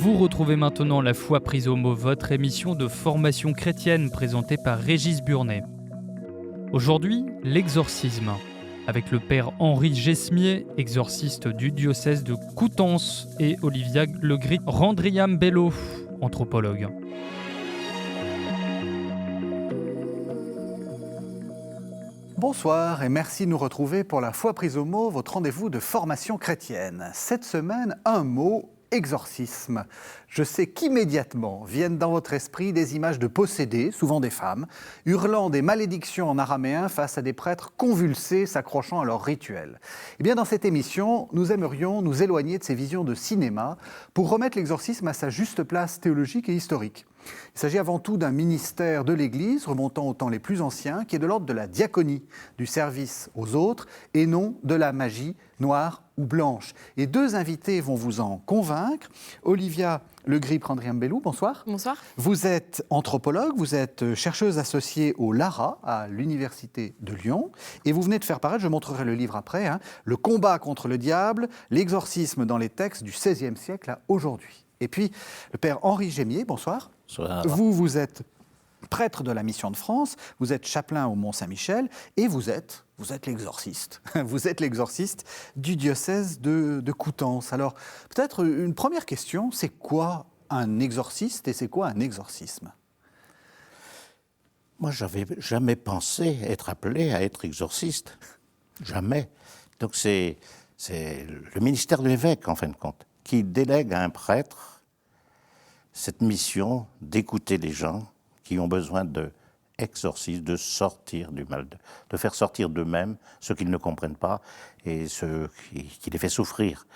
Vous retrouvez maintenant La foi prise au mot, votre émission de formation chrétienne présentée par Régis Burnet. Aujourd'hui, l'exorcisme, avec le père Henri Gesmier, exorciste du diocèse de Coutances, et Olivia Legris Randriam-Bello, anthropologue. Bonsoir et merci de nous retrouver pour La foi prise au mot, votre rendez-vous de formation chrétienne. Cette semaine, un mot, exorcisme. Je sais qu'immédiatement viennent dans votre esprit des images de possédés, souvent des femmes, hurlant des malédictions en araméen face à des prêtres convulsés s'accrochant à leur rituel. Eh bien, dans cette émission, nous aimerions nous éloigner de ces visions de cinéma pour remettre l'exorcisme à sa juste place théologique et historique. Il s'agit avant tout d'un ministère de l'Église remontant aux temps les plus anciens, qui est de l'ordre de la diaconie, du service aux autres, et non de la magie noire ou blanche. Et deux invités vont vous en convaincre. Olivia Legris Randriam-Bello, bonsoir. Bonsoir. Vous êtes anthropologue, vous êtes chercheuse associée au LARA, à l'Université de Lyon, et vous venez de faire paraître, je montrerai le livre après, Le combat contre le diable, l'exorcisme dans les textes du XVIe siècle à aujourd'hui. Et puis, le père Henri Gesmier, bonsoir. Bonsoir. Vous êtes prêtre de la Mission de France, vous êtes chapelain au Mont-Saint-Michel, et vous êtes l'exorciste. Vous êtes l'exorciste du diocèse de Coutances. Alors, peut-être une première question, c'est quoi un exorciste et c'est quoi un exorcisme ? Moi, j'avais jamais pensé être appelé à être exorciste. Jamais. Donc c'est le ministère de l'évêque, en fin de compte, qui délègue à un prêtre cette mission d'écouter les gens qui ont besoin d'exorcisme, de sortir du mal, de faire sortir d'eux-mêmes ce qu'ils ne comprennent pas et ce qui les fait souffrir.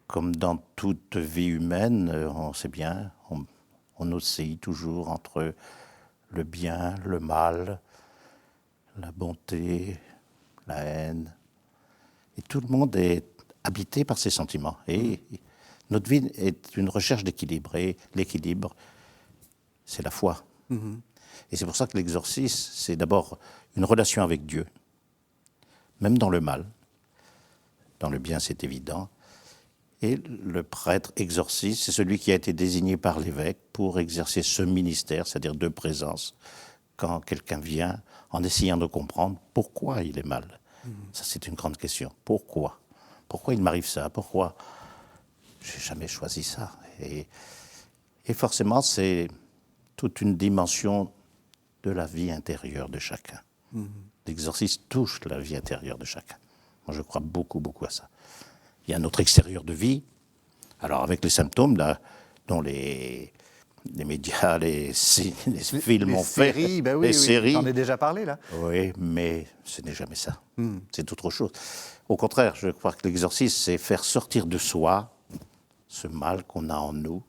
Comme dans toute vie humaine, on sait bien, on oscille toujours entre le bien, le mal, la bonté, la haine. Et tout le monde est habité par ces sentiments. Et notre vie est une recherche d'équilibre. Et l'équilibre, c'est la foi. Et c'est pour ça que l'exorcisme, c'est d'abord une relation avec Dieu, même dans le mal. Dans le bien, c'est évident. Et le prêtre exorciste, c'est celui qui a été désigné par l'évêque pour exercer ce ministère, c'est-à-dire de présence, quand quelqu'un vient en essayant de comprendre pourquoi il est mal. Ça, c'est une grande question. Pourquoi ? Pourquoi il m'arrive ça ? Pourquoi j'ai jamais choisi ça ? Et forcément, c'est toute une dimension de la vie intérieure de chacun. L'exorcisme touche la vie intérieure de chacun. Moi, je crois beaucoup, beaucoup à ça. Il y a notre extérieur de vie. Alors, avec les symptômes là, dont les médias, les films ont fait. Les séries, j'en ai déjà parlé, là. Oui, mais ce n'est jamais ça. C'est autre chose. Au contraire, je crois que l'exorcisme, c'est faire sortir de soi ce mal qu'on a en nous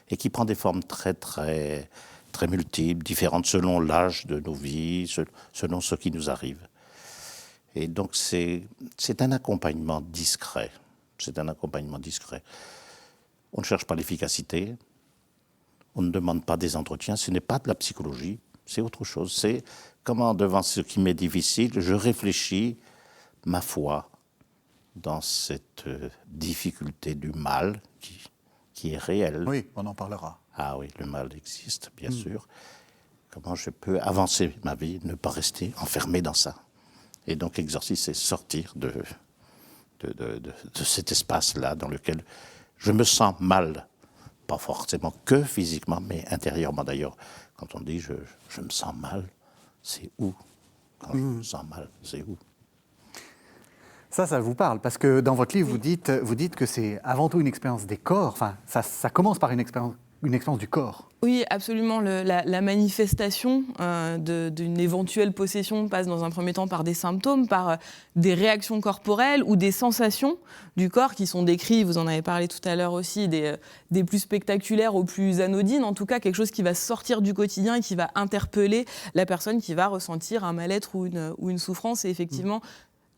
et qui prend des formes très, très, très multiples, différentes selon l'âge de nos vies, selon ce qui nous arrive. Et donc, c'est un accompagnement discret. C'est un accompagnement discret. On ne cherche pas l'efficacité, on ne demande pas des entretiens, ce n'est pas de la psychologie, c'est autre chose. C'est comment, devant ce qui m'est difficile, je réfléchis ma foi dans cette difficulté du mal qui est réelle. Oui, on en parlera. Ah oui, le mal existe, bien sûr. Comment je peux avancer ma vie, ne pas rester enfermé dans ça. Et donc, l'exorcisme, c'est sortir de cet espace-là dans lequel je me sens mal. Pas forcément que physiquement, mais intérieurement d'ailleurs. Quand on dit je me sens mal, c'est où ? Quand je me sens mal, c'est où ? Ça vous parle, parce que dans votre livre, vous dites que c'est avant tout une expérience des corps. Enfin, ça commence par une expérience du corps. Oui, absolument. La manifestation d'une éventuelle possession passe dans un premier temps par des symptômes, par des réactions corporelles ou des sensations du corps qui sont décrites, vous en avez parlé tout à l'heure aussi, des plus spectaculaires aux plus anodines. En tout cas, quelque chose qui va sortir du quotidien et qui va interpeller la personne qui va ressentir un mal-être ou une souffrance. Et effectivement,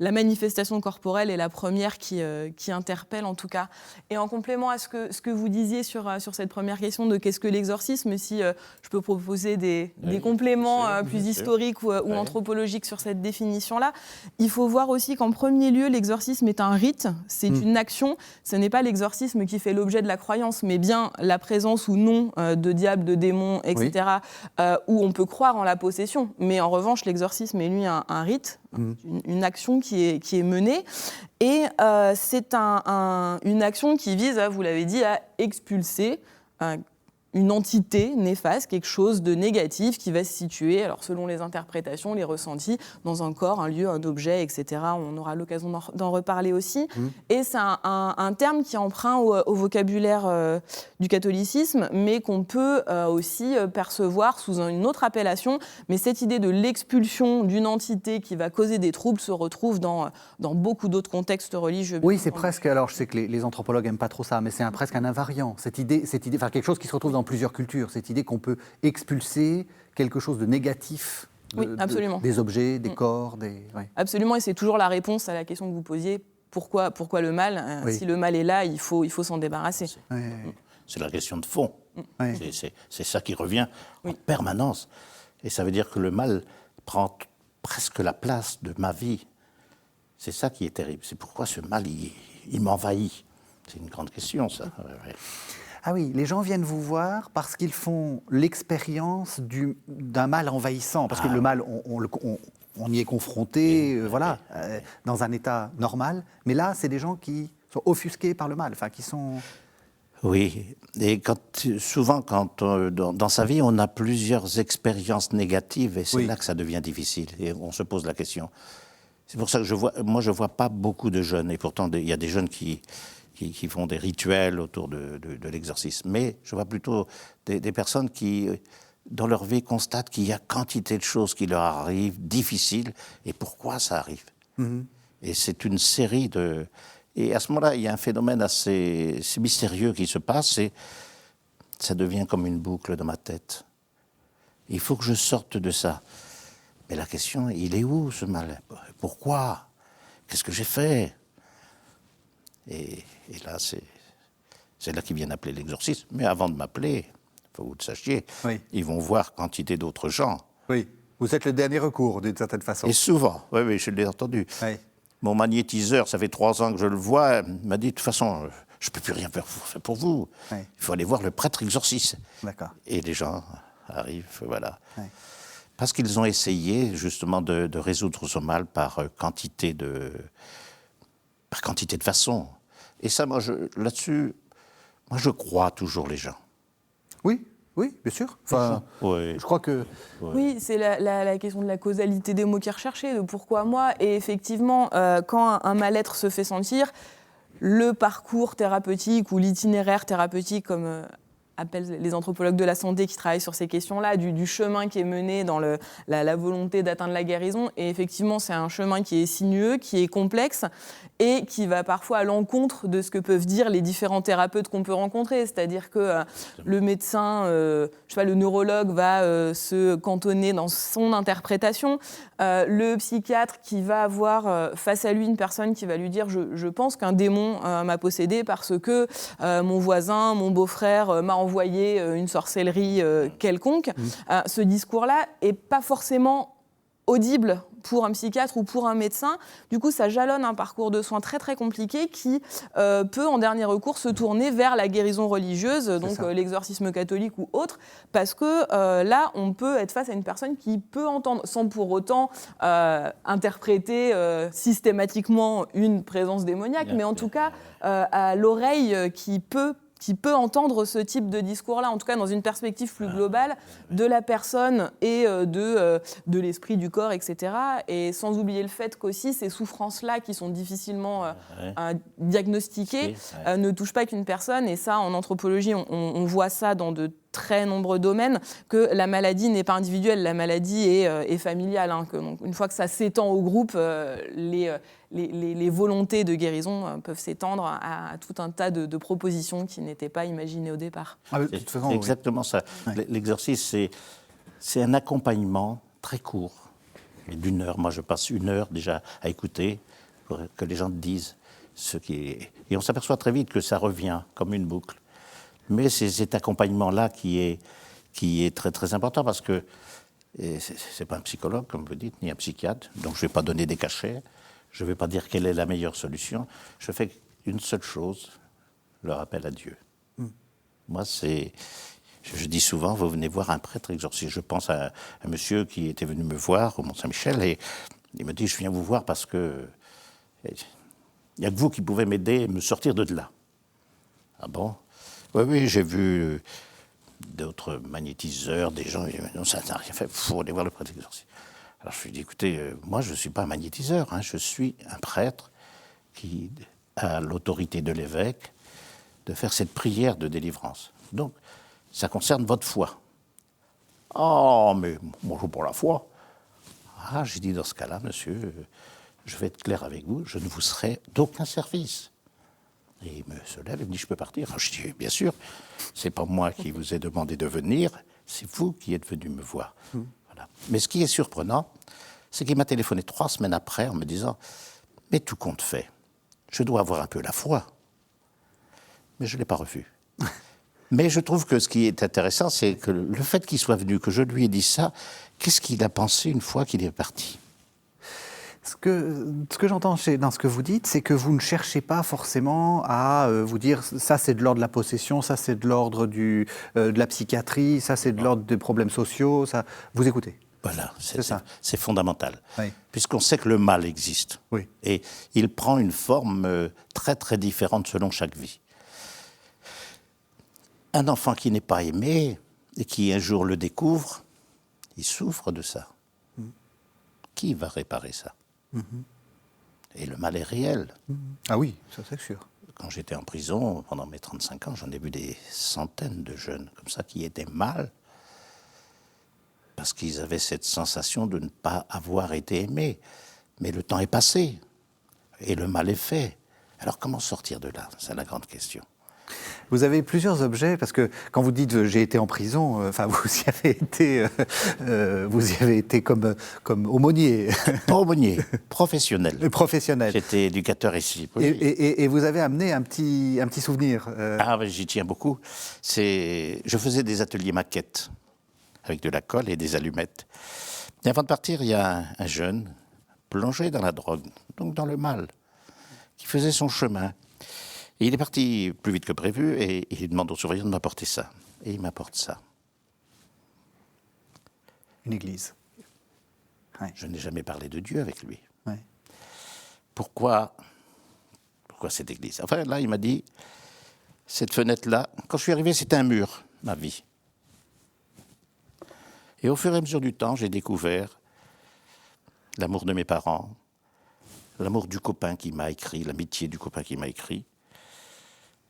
la manifestation corporelle est la première qui interpelle en tout cas. Et en complément à ce que vous disiez sur cette première question de qu'est-ce que l'exorcisme, si je peux proposer des compléments plus historiques ou anthropologiques sur cette définition-là, il faut voir aussi qu'en premier lieu, l'exorcisme est un rite, c'est une action, ce n'est pas l'exorcisme qui fait l'objet de la croyance, mais bien la présence ou non de diables, de démons, etc., où on peut croire en la possession. Mais en revanche, l'exorcisme est lui un rite, une action qui est menée. Et c'est une action qui vise, vous l'avez dit, à expulser une entité néfaste, quelque chose de négatif qui va se situer, alors selon les interprétations, les ressentis, dans un corps, un lieu, un objet, etc. On aura l'occasion d'en reparler aussi. Et c'est un terme qui est emprunt au vocabulaire du catholicisme, mais qu'on peut aussi percevoir sous une autre appellation. Mais cette idée de l'expulsion d'une entité qui va causer des troubles se retrouve dans beaucoup d'autres contextes religieux. Oui, c'est presque, alors je sais que les anthropologues n'aiment pas trop ça, mais c'est presque un invariant, cette idée, enfin quelque chose qui se retrouve dans plusieurs cultures, cette idée qu'on peut expulser quelque chose de négatif absolument. Des objets, des corps, Absolument, et c'est toujours la réponse à la question que vous posiez, pourquoi le mal Si le mal est là, il faut s'en débarrasser. C'est la question de fond. C'est ça qui revient en permanence. Et ça veut dire que le mal prend presque la place de ma vie. C'est ça qui est terrible. C'est pourquoi ce mal, il m'envahit. C'est une grande question, ça. Ah oui, les gens viennent vous voir parce qu'ils font l'expérience d'un mal envahissant. Parce que le mal, on y est confronté, dans un état normal. Mais là, c'est des gens qui sont offusqués par le mal, enfin, qui sont... Oui, et souvent, dans sa vie, on a plusieurs expériences négatives, et c'est là que ça devient difficile. Et on se pose la question. C'est pour ça que je vois pas beaucoup de jeunes, et pourtant, il y a des jeunes qui font des rituels autour de l'exorcisme. Mais je vois plutôt des personnes qui, dans leur vie, constatent qu'il y a quantité de choses qui leur arrivent, difficiles, et pourquoi ça arrive. Et c'est une série de... Et à ce moment-là, il y a un phénomène assez mystérieux qui se passe, et ça devient comme une boucle dans ma tête. Il faut que je sorte de ça. Mais la question, il est où ce mal? Pourquoi? Qu'est-ce que j'ai fait? Et là, c'est là qu'ils viennent appeler l'exorcisme. Mais avant de m'appeler, il faut que vous le sachiez, ils vont voir quantité d'autres gens. Oui, vous êtes le dernier recours, d'une certaine façon. Et souvent, oui, je l'ai entendu. Mon magnétiseur, ça fait 3 ans que je le vois, m'a dit, de toute façon, je ne peux plus rien faire pour vous. Il faut aller voir le prêtre exorciste. D'accord. Et les gens arrivent, voilà. Parce qu'ils ont essayé, justement, de résoudre ce mal par quantité de façons. Et ça, là-dessus, je crois toujours les gens. Oui, bien sûr. Enfin, je crois que... Oui, c'est la question de la causalité des mots qui est recherchée, de pourquoi moi. Et effectivement, quand un mal-être se fait sentir, le parcours thérapeutique ou l'itinéraire thérapeutique, comme appellent les anthropologues de la santé qui travaillent sur ces questions-là, du chemin qui est mené dans la volonté d'atteindre la guérison. Et effectivement, c'est un chemin qui est sinueux, qui est complexe et qui va parfois à l'encontre de ce que peuvent dire les différents thérapeutes qu'on peut rencontrer. C'est-à-dire que le médecin, le neurologue va se cantonner dans son interprétation. Le psychiatre qui va avoir face à lui une personne qui va lui dire « je pense qu'un démon m'a possédé parce que mon voisin, mon beau-frère m'a envoyé une sorcellerie quelconque ». Ce discours-là n'est pas forcément audible pour un psychiatre ou pour un médecin. Du coup, ça jalonne un parcours de soins très très compliqué qui peut, en dernier recours, se tourner vers la guérison religieuse, donc l'exorcisme catholique ou autre, parce que là, on peut être face à une personne qui peut entendre, sans pour autant interpréter systématiquement une présence démoniaque, mais en tout cas à l'oreille qui peut entendre ce type de discours-là, en tout cas dans une perspective plus globale de la personne et de l'esprit, du corps, etc. Et sans oublier le fait qu'aussi ces souffrances-là, qui sont difficilement diagnostiquées, ne touchent pas qu'une personne. Et ça, en anthropologie, on voit ça dans de très nombreux domaines, que la maladie n'est pas individuelle, la maladie est familiale. Donc, une fois que ça s'étend au groupe, les volontés de guérison peuvent s'étendre à tout un tas de propositions qui n'étaient pas imaginées au départ. C'est exactement ça. L'exercice, c'est un accompagnement très court, mais d'1 heure. Moi, je passe 1 heure déjà à écouter. pour que les gens disent ce qui est. Et on s'aperçoit très vite que ça revient comme une boucle. Mais c'est cet accompagnement-là qui est très très important parce que c'est pas un psychologue, comme vous dites, ni un psychiatre, donc je ne vais pas donner des cachets, je ne vais pas dire quelle est la meilleure solution. Je fais une seule chose, le rappel à Dieu. Moi, je dis souvent, vous venez voir un prêtre exorciste. Je pense à un monsieur qui était venu me voir au Mont-Saint-Michel et il me dit, je viens vous voir parce que il n'y a que vous qui pouvez m'aider à me sortir de là. Ah bon? Oui, j'ai vu d'autres magnétiseurs, des gens, non, ça n'a rien fait, il faut aller voir le prêtre exorciste. Alors je lui ai dit, écoutez, moi je ne suis pas un magnétiseur, je suis un prêtre qui a l'autorité de l'évêque de faire cette prière de délivrance. Donc, ça concerne votre foi. Oh, mais moi je pour la foi. Ah, j'ai dit, dans ce cas-là, monsieur, je vais être clair avec vous, je ne vous serai d'aucun service. Et il se lève et me dit, je peux partir? Alors, je dis, bien sûr, c'est pas moi qui vous ai demandé de venir, c'est vous qui êtes venu me voir. Voilà. Mais ce qui est surprenant, c'est qu'il m'a téléphoné 3 semaines après en me disant, mais tout compte fait, je dois avoir un peu la foi. Mais je ne l'ai pas revu. Mais je trouve que ce qui est intéressant, c'est que le fait qu'il soit venu, que je lui ai dit ça, qu'est-ce qu'il a pensé une fois qu'il est parti? Ce que j'entends dans ce que vous dites, c'est que vous ne cherchez pas forcément à vous dire ça c'est de l'ordre de la possession, ça c'est de l'ordre de la psychiatrie, ça c'est de l'ordre des problèmes sociaux, ça. Vous écoutez. Voilà, c'est fondamental. Oui. Puisqu'on sait que le mal existe. Oui. Et il prend une forme très très différente selon chaque vie. Un enfant qui n'est pas aimé et qui un jour le découvre, il souffre de ça. Qui va réparer ça? Et le mal est réel. Ah oui, ça c'est sûr. Quand j'étais en prison, pendant mes 35 ans, j'en ai vu des centaines de jeunes comme ça qui étaient mal parce qu'ils avaient cette sensation de ne pas avoir été aimés. Mais le temps est passé et le mal est fait. Alors comment sortir de là? C'est la grande question. Vous avez plusieurs objets, parce que quand vous dites j'ai été en prison, vous y avez été comme aumônier. Pas aumônier, professionnel. Professionnel. J'étais éducateur ici. Oui. Et vous avez amené un petit souvenir. Ah, j'y tiens beaucoup. Je faisais des ateliers maquettes avec de la colle et des allumettes. Et avant de partir, il y a un jeune plongé dans la drogue, donc dans le mal, qui faisait son chemin. Et il est parti plus vite que prévu et il demande au surveillant de m'apporter ça. Et il m'apporte ça. Une église. Ouais. Je n'ai jamais parlé de Dieu avec lui. Ouais. Pourquoi cette église? Enfin, là, il m'a dit, cette fenêtre-là, quand je suis arrivé, c'était un mur, ma vie. Et au fur et à mesure du temps, j'ai découvert l'amour de mes parents, l'amour du copain qui m'a écrit, l'amitié du copain qui m'a écrit.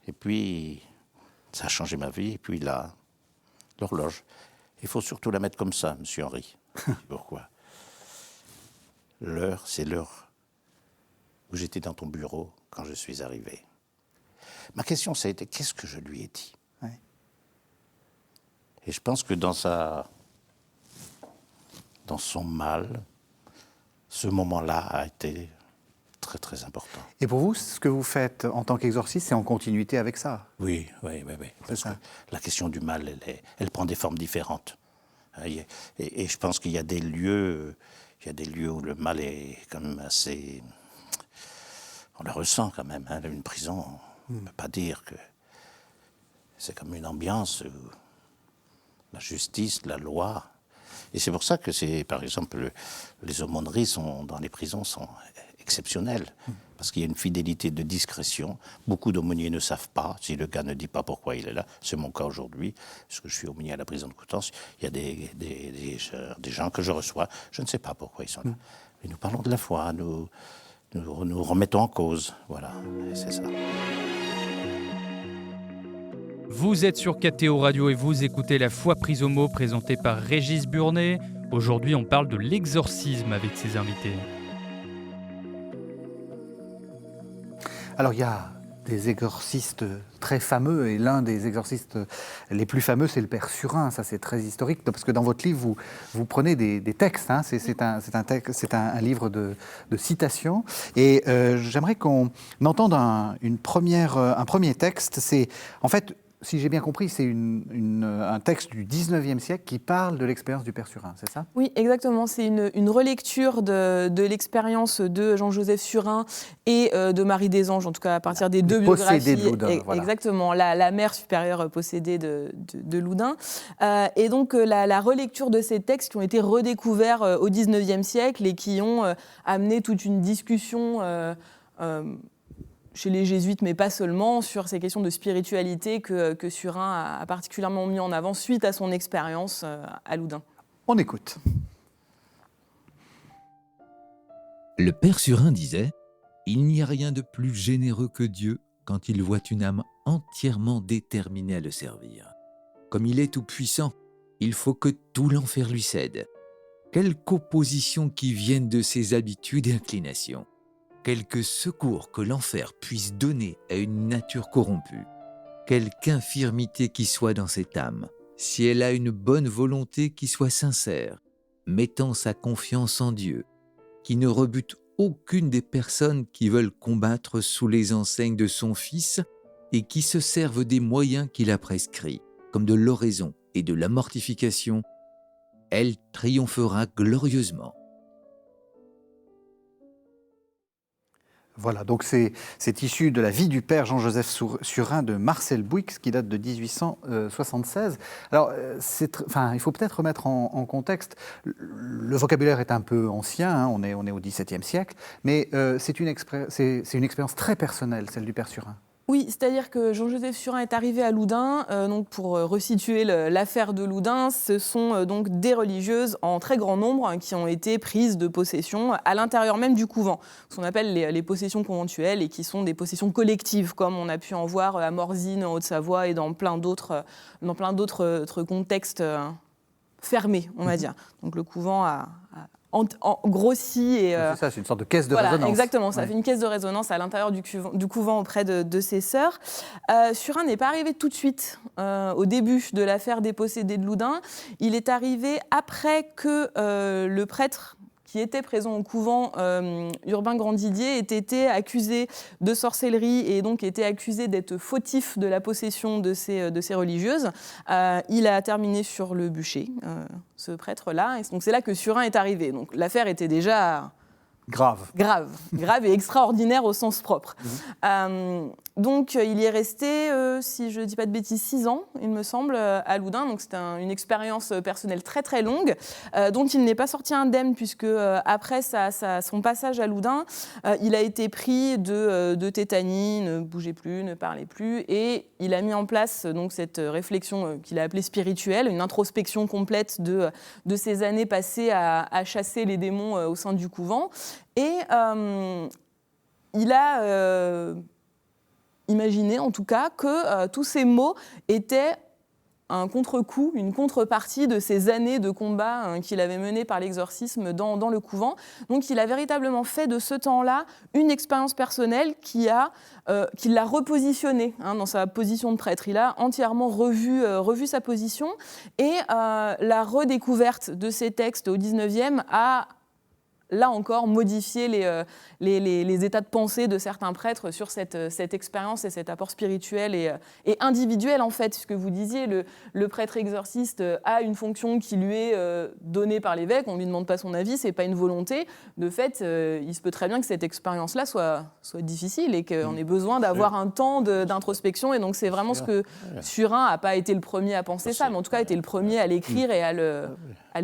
Et puis, ça a changé ma vie. Et puis là, l'horloge. Il faut surtout la mettre comme ça, monsieur Henri. Pourquoi? L'heure, c'est l'heure où j'étais dans ton bureau quand je suis arrivé. Ma question, ça a été, qu'est-ce que je lui ai dit? Ouais. Et je pense que dans son mal, ce moment-là a été très, très important. Et pour vous, ce que vous faites en tant qu'exorciste, c'est en continuité avec ça? Oui. Parce que la question du mal, elle prend des formes différentes. Et je pense qu'il y a des lieux où le mal est quand même assez... On le ressent quand même. Une prison, on ne peut pas dire que c'est comme une ambiance où la justice, la loi... Et c'est pour ça que par exemple, les aumôneries dans les prisons sont exceptionnelles. Parce qu'il y a une fidélité de discrétion. Beaucoup d'aumôniers ne savent pas, si le gars ne dit pas pourquoi il est là. C'est mon cas aujourd'hui, parce que je suis aumônier à la prison de Coutances. Il y a des gens que je reçois, je ne sais pas pourquoi ils sont là. Mais nous parlons de la foi, nous remettons en cause. Voilà, et c'est ça. Vous êtes sur KTO Radio et vous écoutez La Foi prise au mot présentée par Régis Burnet. Aujourd'hui, on parle de l'exorcisme avec ses invités. Alors, il y a des exorcistes très fameux, et l'un des exorcistes les plus fameux, c'est le Père Surin. Ça, c'est très historique, parce que dans votre livre, vous prenez des textes. Hein, c'est un livre de citations. Et j'aimerais qu'on entende un premier texte. C'est, en fait, si j'ai bien compris, c'est un texte du 19e siècle qui parle de l'expérience du Père Surin, c'est ça ? Oui, exactement. C'est une relecture de l'expérience de Jean-Joseph Surin et de Marie des Anges, en tout cas à partir des deux biographies. Possédée de Loudun, voilà. Exactement, la mère supérieure possédée de Loudun. Et donc la relecture de ces textes qui ont été redécouverts au 19e siècle et qui ont amené toute une discussion chez les jésuites, mais pas seulement, sur ces questions de spiritualité que Surin a particulièrement mis en avant suite à son expérience à Loudun. On écoute. Le Père Surin disait « Il n'y a rien de plus généreux que Dieu quand il voit une âme entièrement déterminée à le servir. Comme il est tout-puissant, il faut que tout l'enfer lui cède. Quelque opposition qui vienne de ses habitudes et inclinations. Quelque secours que l'enfer puisse donner à une nature corrompue, quelque infirmité qui soit dans cette âme, si elle a une bonne volonté qui soit sincère, mettant sa confiance en Dieu, qui ne rebute aucune des personnes qui veulent combattre sous les enseignes de son Fils et qui se servent des moyens qu'il a prescrits, comme de l'oraison et de la mortification, elle triomphera glorieusement. » Voilà, donc c'est issu de la vie du père Jean-Joseph Surin de Marcel Bouyx, qui date de 1876. Alors, il faut peut-être remettre en contexte, le vocabulaire est un peu ancien, hein, on est au XVIIe siècle, mais c'est une expérience très personnelle, celle du père Surin. Oui, c'est-à-dire que Jean-Joseph Surin est arrivé à Loudun, donc pour resituer l'affaire de Loudun, ce sont donc des religieuses en très grand nombre qui ont été prises de possession à l'intérieur même du couvent, ce qu'on appelle les possessions conventuelles et qui sont des possessions collectives, comme on a pu en voir à Morzine, en Haute-Savoie et dans plein d'autres contextes fermés, on va dire. Donc le couvent a grossi et c'est ça, c'est une sorte de caisse de résonance. Exactement, ça fait une caisse de résonance à l'intérieur du couvent auprès de ses sœurs. Surin n'est pas arrivé tout de suite au début de l'affaire des possédés de Loudun. Il est arrivé après que le prêtre qui était présent au couvent, Urbain Grandidier, ait été accusé de sorcellerie et donc était accusé d'être fautif de la possession de ces religieuses. Il a terminé sur le bûcher, ce prêtre-là. Et donc c'est là que Surin est arrivé. Donc l'affaire était déjà grave et extraordinaire au sens propre. Donc il y est resté, si je ne dis pas de bêtises, 6 ans, il me semble, à Loudun. Donc c'était une expérience personnelle très très longue, dont il n'est pas sorti indemne, puisque après son passage à Loudun, il a été pris de tétanie, ne bougeait plus, ne parlait plus, et il a mis en place donc cette réflexion qu'il a appelée spirituelle, une introspection complète de ses années passées à chasser les démons au sein du couvent. Et il a imaginé, en tout cas, que tous ces maux étaient un contre-coup, une contrepartie de ces années de combat qu'il avait menées par l'exorcisme dans le couvent. Donc il a véritablement fait de ce temps-là une expérience personnelle qui l'a repositionné dans sa position de prêtre. Il a entièrement revu sa position, et la redécouverte de ces textes au XIXe a là encore modifier les états de pensée de certains prêtres sur cette expérience et cet apport spirituel et individuel, en fait. Ce que vous disiez, le prêtre exorciste a une fonction qui lui est donnée par l'évêque, on ne lui demande pas son avis, ce n'est pas une volonté. De fait, il se peut très bien que cette expérience-là soit difficile et qu'on ait besoin d'avoir un temps d'introspection. Et donc c'est vraiment ce que Surin n'a pas été le premier à penser ça, mais en tout cas a été le premier à l'écrire et à le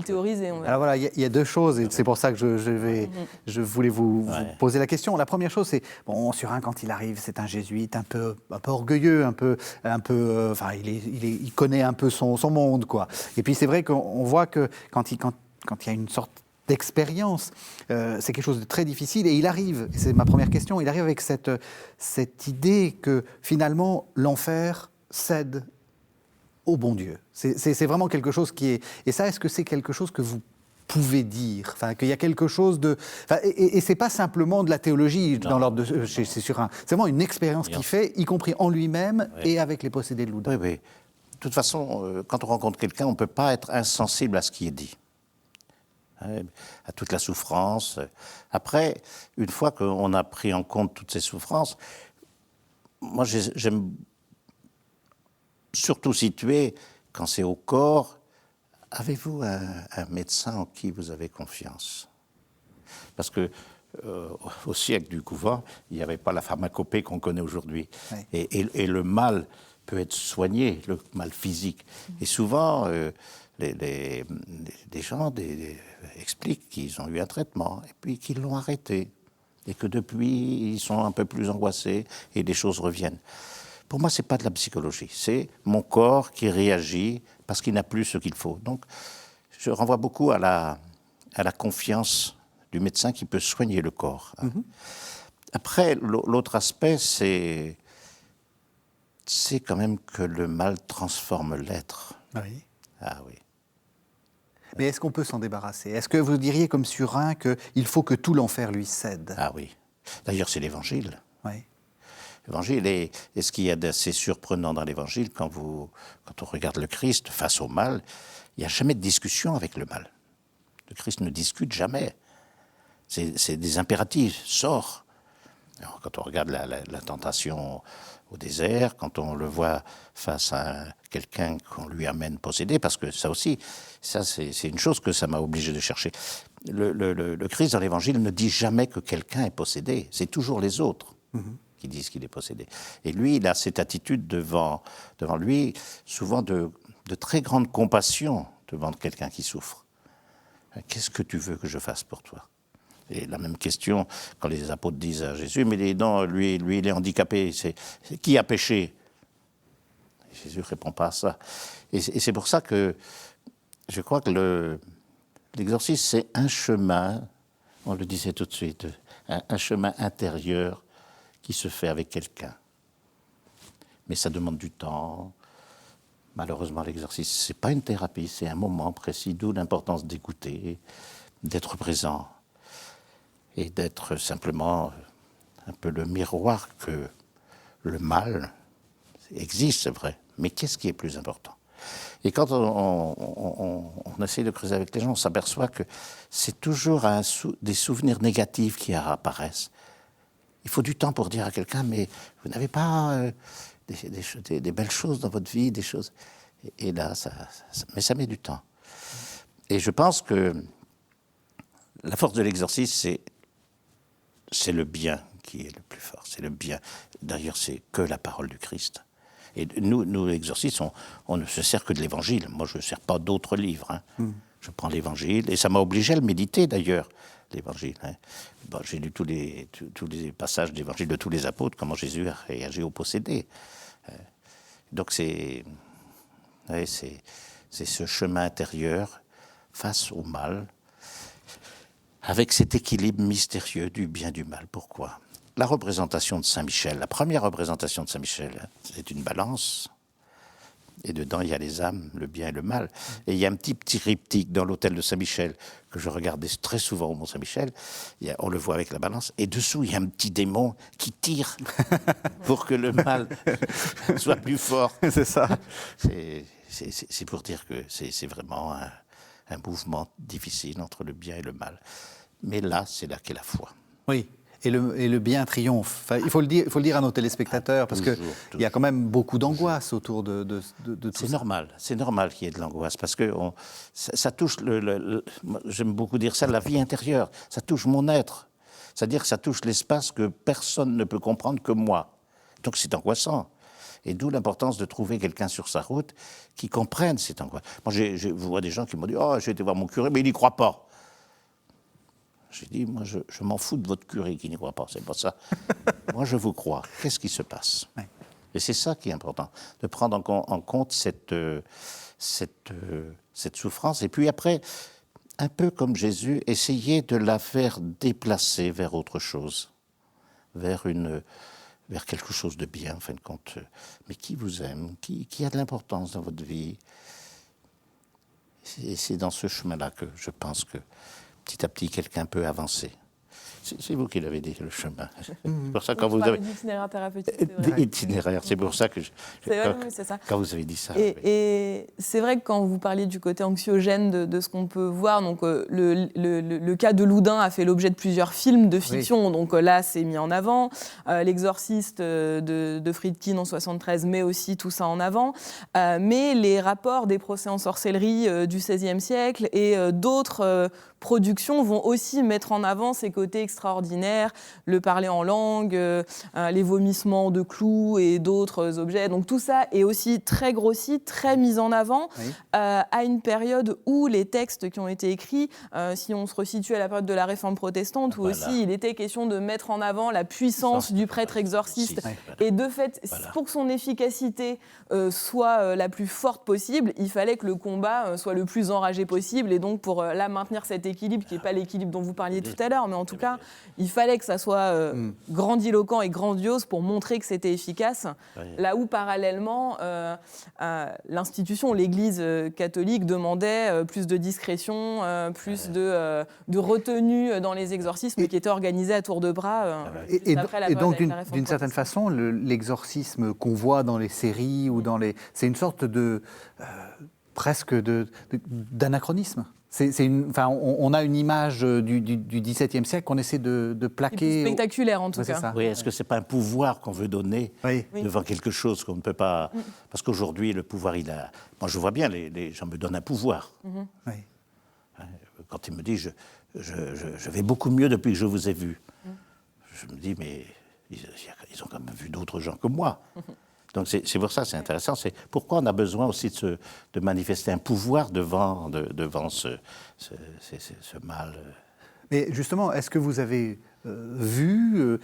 théoriser. Alors voilà, il y a deux choses, et c'est pour ça que je voulais vous poser la question. La première chose, c'est, Surin, quand il arrive, c'est un jésuite un peu orgueilleux, il connaît un peu son monde, quoi. Et puis c'est vrai qu'on voit que quand il y a une sorte d'expérience, c'est quelque chose de très difficile, et il arrive, et c'est ma première question, il arrive avec cette idée que finalement l'enfer cède au bon Dieu. C'est vraiment quelque chose qui est... Et ça, est-ce que c'est quelque chose que vous pouvez dire, enfin, qu'il y a quelque chose de... Enfin, et c'est pas simplement de la théologie dans l'ordre de... C'est sur c'est vraiment une expérience qu'il fait, y compris en lui-même et avec les possédés de Loudun. Oui, oui. De toute façon, quand on rencontre quelqu'un, on ne peut pas être insensible à ce qui est dit, à toute la souffrance. Après, une fois qu'on a pris en compte toutes ces souffrances, moi j'aime surtout situer, quand c'est au corps, avez-vous un médecin en qui vous avez confiance? Parce que au siècle du couvent, il n'y avait pas la pharmacopée qu'on connaît aujourd'hui. Oui. Et le mal peut être soigné, le mal physique. Et souvent, les gens expliquent qu'ils ont eu un traitement et puis qu'ils l'ont arrêté. Et que depuis, ils sont un peu plus angoissés et les choses reviennent. Pour moi, ce n'est pas de la psychologie. C'est mon corps qui réagit parce qu'il n'a plus ce qu'il faut. Donc, je renvoie beaucoup à la confiance du médecin qui peut soigner le corps. Mm-hmm. Après, l'autre aspect, c'est quand même que le mal transforme l'être. Oui. Ah oui. Mais est-ce qu'on peut s'en débarrasser? Est-ce que vous diriez comme Surin qu'il faut que tout l'enfer lui cède? Ah oui. D'ailleurs, c'est l'Évangile. Oui. L'Évangile, et ce qu'il y a d'assez surprenant dans l'Évangile, quand on regarde le Christ face au mal, il n'y a jamais de discussion avec le mal. Le Christ ne discute jamais. C'est des impératifs. Sors. Alors, quand on regarde la tentation au désert, quand on le voit face à quelqu'un qu'on lui amène possédé, parce que ça aussi, c'est une chose que ça m'a obligé de chercher. Le Christ dans l'Évangile ne dit jamais que quelqu'un est possédé. C'est toujours les autres qui disent qu'il est possédé. Et lui, il a cette attitude devant lui, souvent de très grande compassion devant quelqu'un qui souffre. Qu'est-ce que tu veux que je fasse pour toi? Et la même question, quand les apôtres disent à Jésus, mais non, lui, il est handicapé, c'est qui a péché? Jésus ne répond pas à ça. Et c'est pour ça que je crois que l'exorcisme, c'est un chemin, on le disait tout de suite, un chemin intérieur qui se fait avec quelqu'un. Mais ça demande du temps. Malheureusement, l'exorcisme, ce n'est pas une thérapie, c'est un moment précis, d'où l'importance d'écouter, d'être présent. Et d'être simplement un peu le miroir que le mal existe, c'est vrai, mais qu'est-ce qui est plus important? Et quand on essaie de creuser avec les gens, on s'aperçoit que c'est toujours des souvenirs négatifs qui apparaissent. Il faut du temps pour dire à quelqu'un, mais vous n'avez pas des belles choses dans votre vie, des choses... Et là, mais ça met du temps. Et je pense que la force de l'exorcisme, c'est le bien qui est le plus fort, c'est le bien. D'ailleurs, c'est que la parole du Christ. Et nous exorcistes, on ne se sert que de l'Évangile. Moi, je ne sers pas d'autres livres. Je prends l'Évangile, et ça m'a obligé à le méditer, d'ailleurs, l'Évangile. Bon, j'ai lu tous les passages de l'Évangile de tous les apôtres, comment Jésus a réagi aux possédés. Donc, c'est ce chemin intérieur face au mal, avec cet équilibre mystérieux du bien et du mal. Pourquoi? La représentation de Saint-Michel, la première représentation de Saint-Michel, c'est une balance. Et dedans, il y a les âmes, le bien et le mal. Et il y a un petit triptyque dans l'autel de Saint-Michel, que je regardais très souvent au Mont-Saint-Michel. On le voit avec la balance. Et dessous, il y a un petit démon qui tire pour que le mal soit plus fort. C'est ça. C'est pour dire que c'est vraiment un mouvement difficile entre le bien et le mal. Mais là, c'est là qu'est la foi. Oui, et le bien triomphe. Enfin, il faut le dire à nos téléspectateurs, parce qu'il y a quand même beaucoup d'angoisse autour de tout ça. C'est normal qu'il y ait de l'angoisse, parce que ça touche, j'aime beaucoup dire ça, la vie intérieure. Ça touche mon être. C'est-à-dire que ça touche l'espace que personne ne peut comprendre que moi. Donc c'est angoissant. Et d'où l'importance de trouver quelqu'un sur sa route qui comprenne cette angoisse. Moi, je vois des gens qui m'ont dit « Oh, j'ai été voir mon curé, mais il n'y croit pas. » J'ai dit « Moi, je m'en fous de votre curé qui n'y croit pas, c'est pas ça. Moi, je vous crois. Qu'est-ce qui se passe ?» Et c'est ça qui est important, de prendre en compte cette souffrance. Et puis après, un peu comme Jésus, essayer de la faire déplacer vers autre chose, vers quelque chose de bien, en fin de compte. Mais qui vous aime, qui a de l'importance dans votre vie. c'est dans ce chemin-là que je pense que petit à petit, quelqu'un peut avancer. C'est vous qui l'avez dit, le chemin. C'est pour ça, quand vous avez... d'itinéraire thérapeutique, c'est vrai. Itinéraire, c'est pour ça que... C'est ça. Quand vous avez dit ça... Et c'est vrai que quand vous parliez du côté anxiogène de ce qu'on peut voir, donc le cas de Loudun a fait l'objet de plusieurs films de fiction, oui. Donc là, c'est mis en avant. L'exorciste de Friedkin en 73 met aussi tout ça en avant. Mais les rapports des procès en sorcellerie du XVIe siècle et d'autres... productions vont aussi mettre en avant ces côtés extraordinaires, le parler en langue, les vomissements de clous et d'autres objets. Donc tout ça est aussi très grossi, très mis en avant, oui. À une période où les textes qui ont été écrits, si on se resitue à la période de la Réforme protestante, où aussi il était question de mettre en avant la puissance du prêtre exorciste. Et de fait, pour que son efficacité soit la plus forte possible, il fallait que le combat soit le plus enragé possible. Et donc pour là maintenir cet équilibre, qui n'est pas l'équilibre dont vous parliez tout à l'heure, mais en tout cas, il fallait que ça soit grandiloquent et grandiose pour montrer que c'était efficace. Là où, parallèlement, l'institution, l'Église catholique, demandait plus de discrétion, plus de retenue dans les exorcismes qui étaient organisés à tour de bras. Et donc, d'une certaine façon, l'exorcisme qu'on voit dans les séries ou dans les... C'est une sorte de... presque d'anachronisme. On a une image du XVIIe siècle qu'on essaie de plaquer. Spectaculaire, en tout cas. Ça. Oui, est-ce que ce n'est pas un pouvoir qu'on veut donner devant quelque chose qu'on ne peut pas... Parce qu'aujourd'hui, le pouvoir, il a... Moi, je vois bien, les gens me donnent un pouvoir. Oui. Quand ils me disent, je vais beaucoup mieux depuis que je vous ai vu. Je me dis, mais ils ont quand même vu d'autres gens que moi. Donc c'est pour ça, c'est intéressant. C'est pourquoi on a besoin aussi de manifester un pouvoir devant ce mal. Mais justement, est-ce que vous avez eu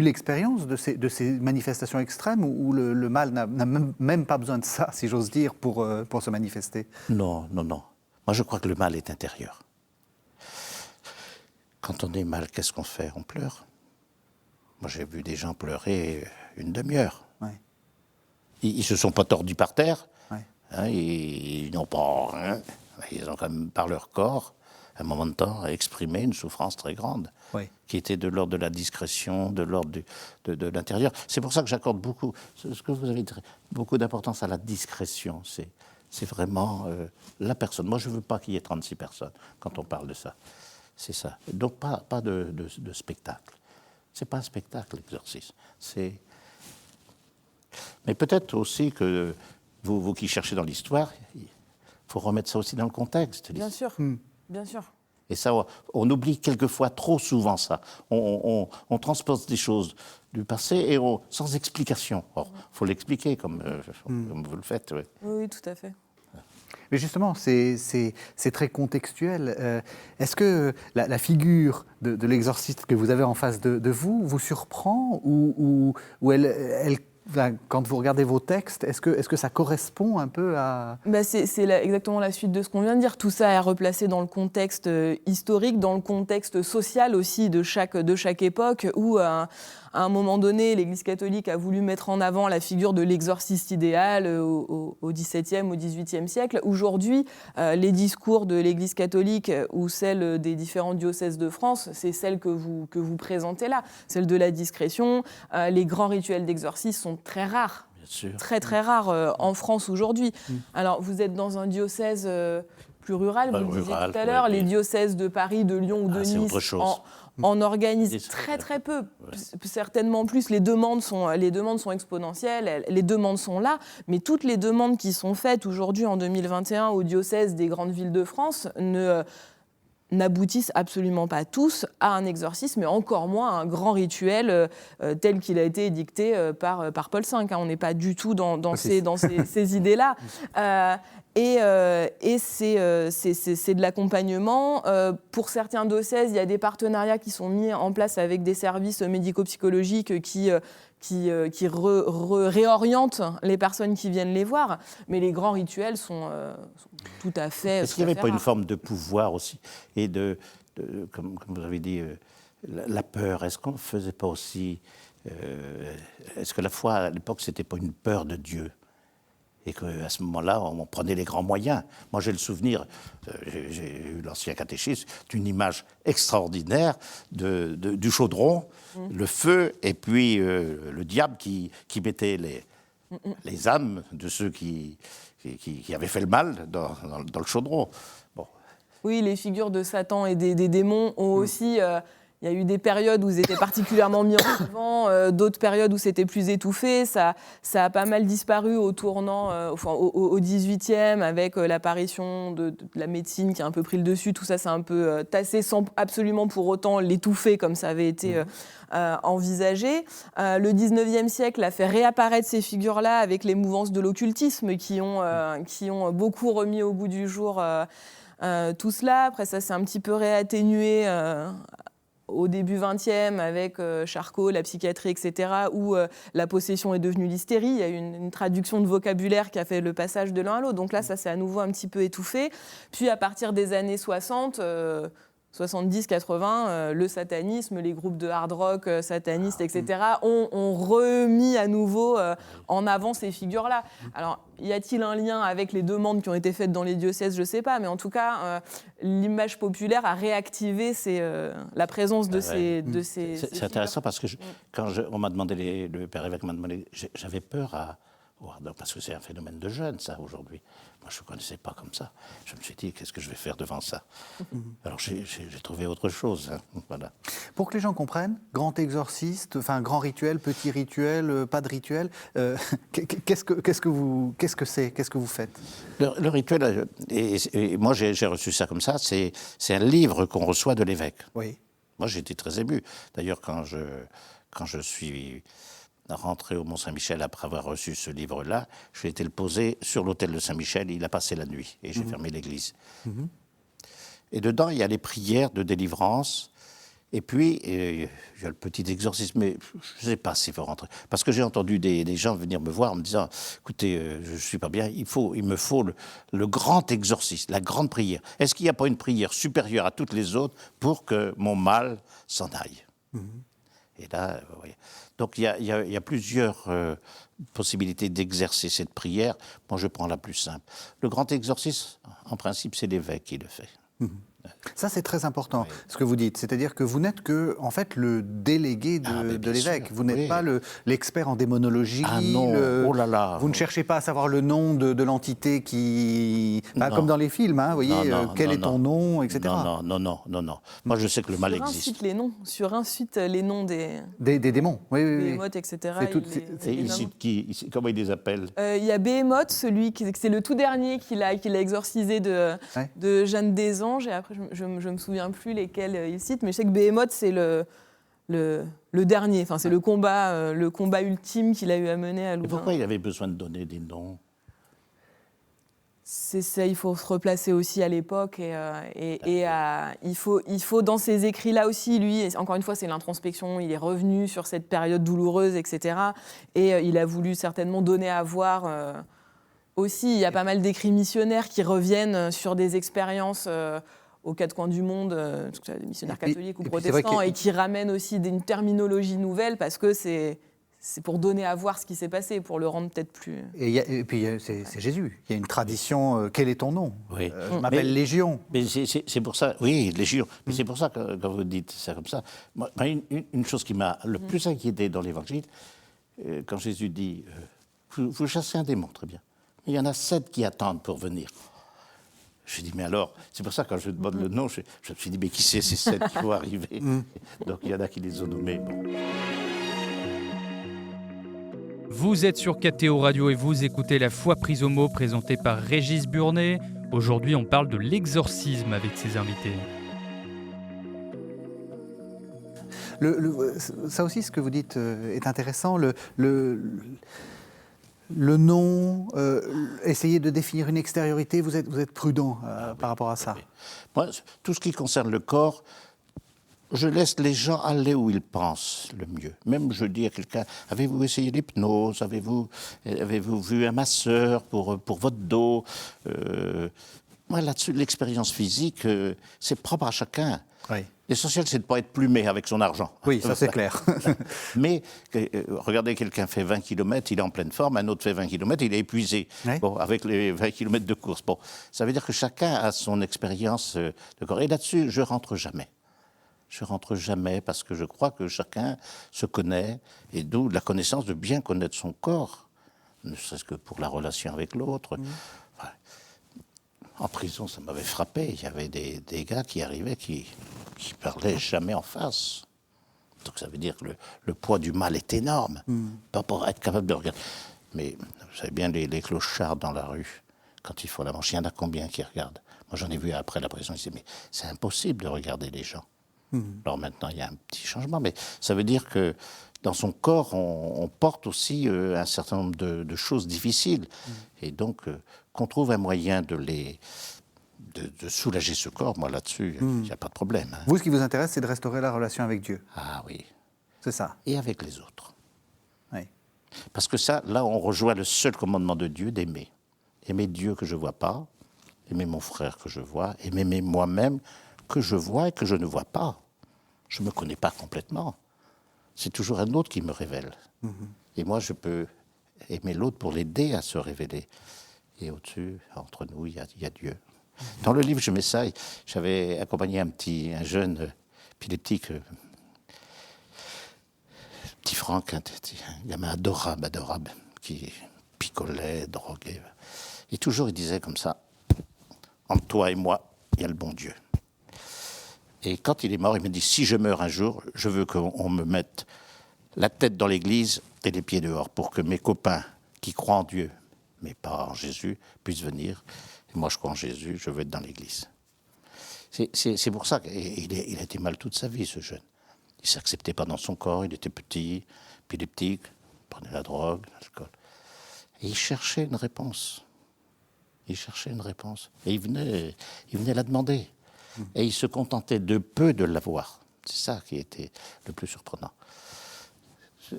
l'expérience de ces manifestations extrêmes où le mal n'a même pas besoin de ça, si j'ose dire, pour se manifester? Non. Moi, je crois que le mal est intérieur. Quand on est mal, qu'est-ce qu'on fait? On pleure. Moi, j'ai vu des gens pleurer une demi-heure. Ils ne se sont pas tordus par terre, ils n'ont pas rien. Ils ont quand même, par leur corps, à un moment de temps, exprimé une souffrance très grande, qui était de l'ordre de la discrétion, de l'ordre de l'intérieur. C'est pour ça que j'accorde beaucoup, ce que vous avez dit, beaucoup d'importance à la discrétion. C'est vraiment la personne. Moi, je ne veux pas qu'il y ait 36 personnes quand on parle de ça. C'est ça. Donc, pas de spectacle. Ce n'est pas un spectacle, l'exorcisme. Mais peut-être aussi que vous qui cherchez dans l'histoire, il faut remettre ça aussi dans le contexte. Bien sûr, bien sûr. Et ça, on oublie quelquefois trop souvent ça. On transpose des choses du passé et sans explication. Or, il faut l'expliquer comme vous le faites. Oui, tout à fait. Mais justement, c'est très contextuel. Est-ce que la figure de l'exorciste que vous avez en face de vous surprend ou elle quand vous regardez vos textes, est-ce que ça correspond un peu à... C'est exactement la suite de ce qu'on vient de dire. Tout ça est replacé dans le contexte historique, dans le contexte social aussi de chaque époque, où à un moment donné, l'Église catholique a voulu mettre en avant la figure de l'exorciste idéal au XVIIe, au XVIIIe siècle. Aujourd'hui, les discours de l'Église catholique ou celles des différents diocèses de France, c'est celle que vous présentez là, celle de la discrétion. Les grands rituels d'exorcisme sont très rares, très très rares en France aujourd'hui. Alors, vous êtes dans un diocèse plus rural, vous le disiez tout à l'heure, les diocèses de Paris, de Lyon ou de Nice en organisent très très peu, certainement plus. Les demandes sont exponentielles, les demandes sont là, mais toutes les demandes qui sont faites aujourd'hui en 2021 au diocèse des grandes villes de France n'aboutissent absolument pas tous à un exorcisme, mais encore moins à un grand rituel tel qu'il a été édicté par Paul V. On n'est pas du tout dans ces idées-là. Et c'est de l'accompagnement. Pour certains diocèses, il y a des partenariats qui sont mis en place avec des services médico-psychologiques qui réorientent les personnes qui viennent les voir. Mais les grands rituels sont tout à fait... Est-ce qu'il n'y avait pas une forme de pouvoir aussi? Et comme vous avez dit, la peur, est-ce qu'on ne faisait pas aussi... est-ce que la foi, à l'époque, ce n'était pas une peur de Dieu? et qu'à ce moment-là, on prenait les grands moyens. Moi, j'ai le souvenir, j'ai eu l'ancien catéchisme, d'une image extraordinaire du chaudron, le feu, et puis le diable qui mettait les âmes de ceux qui avaient fait le mal dans le chaudron. Bon. Oui, les figures de Satan et des démons ont aussi... il y a eu des périodes où ils étaient particulièrement mis en avant, d'autres périodes où c'était plus étouffé. Ça a pas mal disparu au tournant, au 18e, avec l'apparition de la médecine qui a un peu pris le dessus. Tout ça, c'est un peu tassé sans absolument pour autant l'étouffer comme ça avait été envisagé. Le 19e siècle a fait réapparaître ces figures-là avec les mouvances de l'occultisme qui ont beaucoup remis au goût du jour tout cela. Après, ça s'est un petit peu réatténué au début 20e, avec Charcot, la psychiatrie, etc., où la possession est devenue l'hystérie. Il y a eu une traduction de vocabulaire qui a fait le passage de l'un à l'autre. Donc là, ça s'est à nouveau un petit peu étouffé. Puis à partir des années 60, 70-80, le satanisme, les groupes de hard rock satanistes, etc., ont remis à nouveau en avant ces figures-là. Alors, y a-t-il un lien avec les demandes qui ont été faites dans les diocèses? Je ne sais pas, mais en tout cas, l'image populaire a réactivé la présence de ces C'est intéressant parce que quand on m'a demandé, le père évêque m'a demandé, j'avais peur parce que c'est un phénomène de jeunes, ça, aujourd'hui. Moi, je ne connaissais pas comme ça. Je me suis dit, qu'est-ce que je vais faire devant ça? Alors, j'ai trouvé autre chose. Hein. Voilà. Pour que les gens comprennent, grand exorciste, enfin grand rituel, petit rituel, pas de rituel, qu'est-ce que c'est? Qu'est-ce que vous faites? Le rituel, et moi j'ai reçu ça comme ça, c'est un livre qu'on reçoit de l'évêque. Oui. Moi, j'ai été très ému. D'ailleurs, quand je suis rentré au Mont-Saint-Michel après avoir reçu ce livre-là, j'ai été le poser sur l'autel de Saint-Michel. Il a passé la nuit et j'ai fermé l'église. Et dedans, il y a les prières de délivrance. Et puis, il y a le petit exorcisme, mais je ne sais pas s'il faut rentrer. Parce que j'ai entendu des gens venir me voir en me disant, écoutez, je ne suis pas bien, il me faut le grand exorcisme, la grande prière. Est-ce qu'il n'y a pas une prière supérieure à toutes les autres pour que mon mal s'en aille? Et là, vous voyez. Donc, il y a plusieurs possibilités d'exercer cette prière. Moi, je prends la plus simple. Le grand exorcisme, en principe, c'est l'évêque qui le fait. Ça, c'est très important, ce que vous dites. C'est-à-dire que vous n'êtes que, en fait, le délégué de l'évêque. Vous n'êtes pas l'expert en démonologie. Ah non, oh là là. Vous ne cherchez pas à savoir le nom de l'entité qui... comme dans les films, hein, vous voyez, quel est ton nom, etc. Non. Moi, je sais que le mal existe. Sur un site, les noms des démons, oui. Behémoth, etc. Comment ils les appellent? Il y a Behémoth, c'est le tout dernier qu'il a exorcisé de Jeanne des Anges, et après, je ne me souviens plus lesquels il cite, mais je sais que Behémoth, c'est le dernier, enfin, c'est le combat ultime qu'il a eu à mener à Louvain. Et pourquoi il avait besoin de donner des noms? C'est ça, il faut se replacer aussi à l'époque, il faut dans ces écrits-là aussi, lui, encore une fois, c'est l'introspection, il est revenu sur cette période douloureuse, etc. Et il a voulu certainement donner à voir... Aussi, il y a pas mal d'écrits missionnaires qui reviennent sur des expériences aux quatre coins du monde, des missionnaires catholiques ou protestants, et qui ramènent aussi une terminologie nouvelle parce que c'est pour donner à voir ce qui s'est passé, pour le rendre peut-être plus... Et puis, c'est Jésus. Il y a une tradition, quel est ton nom? Oui. Je m'appelle Légion. Mais c'est pour ça, oui, Légion. Mais c'est pour ça que quand vous dites ça comme ça, moi, une chose qui m'a le plus inquiété dans l'Évangile, quand Jésus dit, vous chassez un démon, très bien. Il y en a 7 qui attendent pour venir. Je dis, mais alors, c'est pour ça que quand je demande le nom, je me suis dit, mais qui c'est ces 7 qui vont arriver? Donc il y en a qui les ont nommés. Bon. Vous êtes sur KTO Radio et vous écoutez La Foi prise au mot, présentée par Régis Burnet. Aujourd'hui, on parle de l'exorcisme avec ses invités. Ça aussi, ce que vous dites est intéressant. Le nom, essayer de définir une extériorité, vous êtes prudent par rapport à ça. Moi, tout ce qui concerne le corps, je laisse les gens aller où ils pensent le mieux. Même je dis à quelqu'un, avez-vous essayé l'hypnose? Avez-vous vu un masseur pour votre dos? Moi, là-dessus, l'expérience physique, c'est propre à chacun. Oui. L'essentiel, c'est de ne pas être plumé avec son argent. Oui, ça c'est clair. Mais regardez, quelqu'un fait 20 km, il est en pleine forme, un autre fait 20 km, il est épuisé, Oui. bon, avec les 20 km de course. Bon, ça veut dire que chacun a son expérience de corps. Et là-dessus, je ne rentre jamais. Je ne rentre jamais parce que je crois que chacun se connaît, et d'où la connaissance de bien connaître son corps, ne serait-ce que pour la relation avec l'autre. Enfin, en prison, ça m'avait frappé. Il y avait des gars qui arrivaient qui parlaient jamais en face. Donc ça veut dire que le poids du mal est énorme. Pas pour être capable de regarder. Mais vous savez bien, les clochards dans la rue, quand ils font la manche, il y en a combien qui regardent? Moi, j'en ai vu après la prison, ils disaient, mais c'est impossible de regarder les gens. Alors maintenant, il y a un petit changement, mais ça veut dire que dans son corps, on porte aussi un certain nombre de choses difficiles. Et donc, qu'on trouve un moyen de soulager ce corps, moi là-dessus, il n'y a pas de problème. Hein. Vous, ce qui vous intéresse, c'est de restaurer la relation avec Dieu. Ah oui. C'est ça. Et avec les autres. Oui. Parce que ça, là, on rejoint le seul commandement de Dieu, d'aimer. Aimer Dieu que je ne vois pas, aimer mon frère que je vois, aimer moi-même que je vois et que je ne vois pas. Je ne me connais pas complètement. C'est toujours un autre qui me révèle. Et moi, je peux aimer l'autre pour l'aider à se révéler. Et au-dessus, entre nous, il y a Dieu. Dans le livre, je mets ça. J'avais accompagné un jeune épileptique, petit Franck, un gamin adorable, qui picolait, droguait. Et toujours, il disait comme ça, entre toi et moi, il y a le bon Dieu. Et quand il est mort, il me dit, si je meurs un jour, je veux qu'on me mette la tête dans l'église et les pieds dehors pour que mes copains qui croient en Dieu, mais pas en Jésus, puissent venir. Et moi, je crois en Jésus, je veux être dans l'église. C'est pour ça qu'il a été mal toute sa vie, ce jeune. Il ne s'acceptait pas dans son corps, il était petit, épileptique, il prenait la drogue, l'alcool. Et il cherchait une réponse. Et il venait la demander. Et il se contentait de peu de l'avoir. C'est ça qui était le plus surprenant.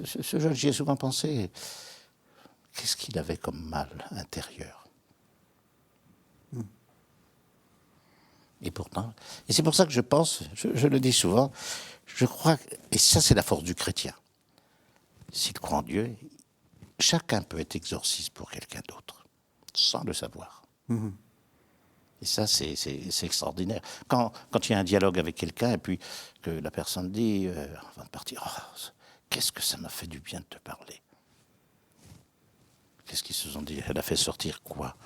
Ce jeune, j'y ai souvent pensé, qu'est-ce qu'il avait comme mal intérieur? Et pourtant, et c'est pour ça que je pense, je le dis souvent, je crois, et ça c'est la force du chrétien. S'il croit en Dieu, chacun peut être exorciste pour quelqu'un d'autre, sans le savoir. Et ça, c'est extraordinaire. Quand il y a un dialogue avec quelqu'un et puis que la personne dit, avant de partir, oh, qu'est-ce que ça m'a fait du bien de te parler. Qu'est-ce qu'ils se sont dit? Elle a fait sortir quoi?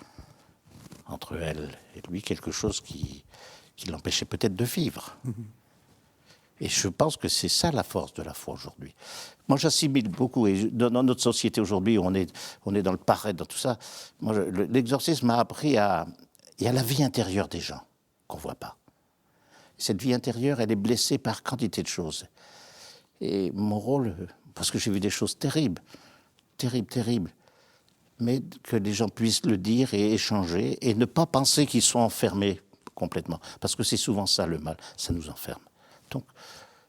Entre elle et lui, quelque chose qui l'empêchait peut-être de vivre. Et je pense que c'est ça la force de la foi aujourd'hui. Moi, j'assimile beaucoup, et dans notre société aujourd'hui, on est dans le paraître, dans tout ça. Moi, l'exorcisme m'a appris il y a la vie intérieure des gens qu'on ne voit pas. Cette vie intérieure, elle est blessée par quantité de choses. Et mon rôle, parce que j'ai vu des choses terribles, mais que les gens puissent le dire et échanger et ne pas penser qu'ils sont enfermés complètement. Parce que c'est souvent ça le mal, ça nous enferme. Donc,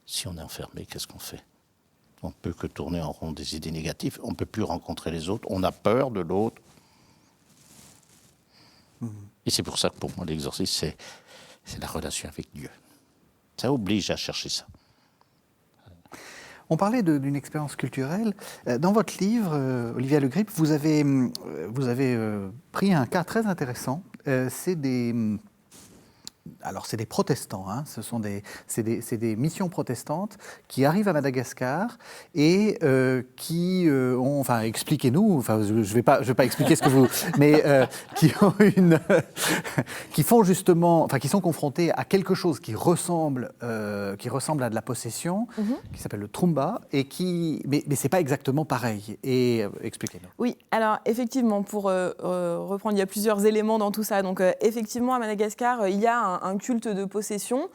si on est enfermé, qu'est-ce qu'on fait? On ne peut que tourner en rond des idées négatives, on ne peut plus rencontrer les autres, on a peur de l'autre. Et c'est pour ça que pour moi, l'exorcisme, c'est la relation avec Dieu. Ça oblige à chercher ça. On parlait d'une expérience culturelle. Dans votre livre, Olivier Le Grip, vous avez pris un cas très intéressant. C'est des protestants, hein. C'est des missions protestantes qui arrivent à Madagascar et qui ont, enfin, expliquez-nous, enfin, je vais pas expliquer ce que vous, mais qui font justement, enfin, qui sont confrontés à quelque chose qui ressemble à de la possession, qui s'appelle le trumba, et mais c'est pas exactement pareil. Et expliquez-nous. Oui, alors effectivement, pour reprendre, il y a plusieurs éléments dans tout ça. Donc effectivement, à Madagascar, il y a un culte de possession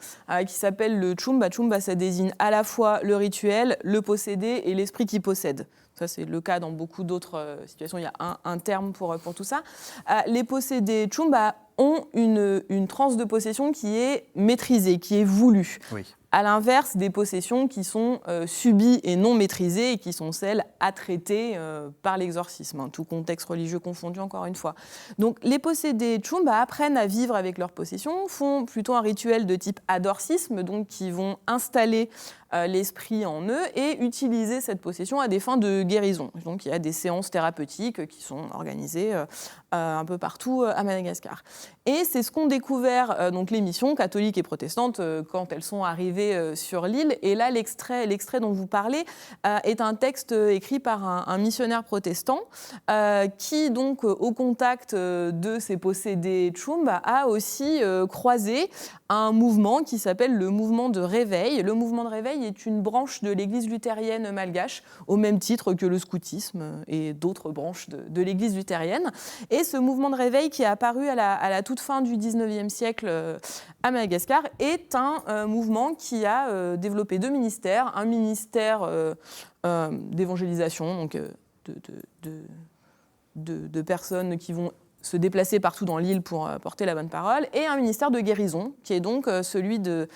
qui s'appelle le Chumba. Chumba, ça désigne à la fois le rituel, le possédé et l'esprit qui possède. Ça, c'est le cas dans beaucoup d'autres situations. Il y a un terme pour tout ça. Les possédés Chumba ont une transe de possession qui est maîtrisée, qui est voulue. Oui. à l'inverse des possessions qui sont subies et non maîtrisées et qui sont celles à traiter par l'exorcisme, hein, tout contexte religieux confondu encore une fois. Donc les possédés Chum apprennent à vivre avec leurs possessions, font plutôt un rituel de type adorcisme, donc qui vont installer l'esprit en eux et utiliser cette possession à des fins de guérison. Donc il y a des séances thérapeutiques qui sont organisées un peu partout à Madagascar. Et c'est ce qu'ont découvert donc les missions catholiques et protestantes quand elles sont arrivées sur l'île. Et là, l'extrait dont vous parlez est un texte écrit par un missionnaire protestant qui, donc, au contact de ces possédés Chum, a aussi croisé un mouvement qui s'appelle le mouvement de réveil. Le mouvement de réveil est une branche de l'église luthérienne malgache, au même titre que le scoutisme et d'autres branches de l'église luthérienne. Et ce mouvement de réveil qui est apparu à la toute fin du 19e siècle à Madagascar est un mouvement qui a développé deux ministères. Un ministère d'évangélisation, donc de personnes qui vont se déplacer partout dans l'île pour porter la bonne parole, et un ministère de guérison, qui est donc celui de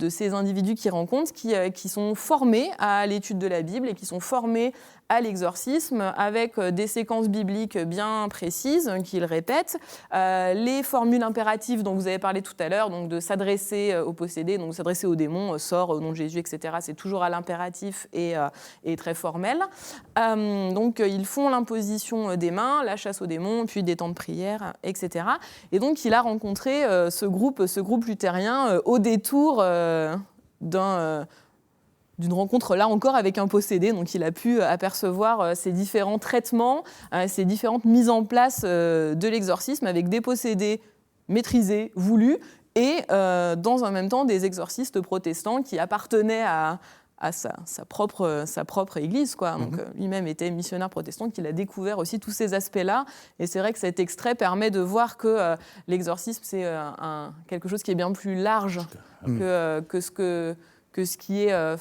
ces individus qu'ils rencontrent, qui sont formés à l'étude de la Bible et qui sont formés à l'exorcisme avec des séquences bibliques bien précises qu'ils répètent, les formules impératives dont vous avez parlé tout à l'heure, donc de s'adresser aux possédés, donc s'adresser aux démons, sort au nom de Jésus, etc. C'est toujours à l'impératif et très formel. Donc ils font l'imposition des mains, la chasse aux démons, puis des temps de prière, etc. Et donc il a rencontré ce groupe luthérien au détour d'une rencontre, là encore, avec un possédé. Donc il a pu apercevoir ces différents traitements, ces différentes mises en place de l'exorcisme avec des possédés maîtrisés, voulus, et dans un même temps des exorcistes protestants qui appartenaient à sa propre église, quoi. Donc, lui-même était missionnaire protestant, qu'il a découvert aussi tous ces aspects-là. Et c'est vrai que cet extrait permet de voir que l'exorcisme, c'est quelque chose qui est bien plus large que ce qui est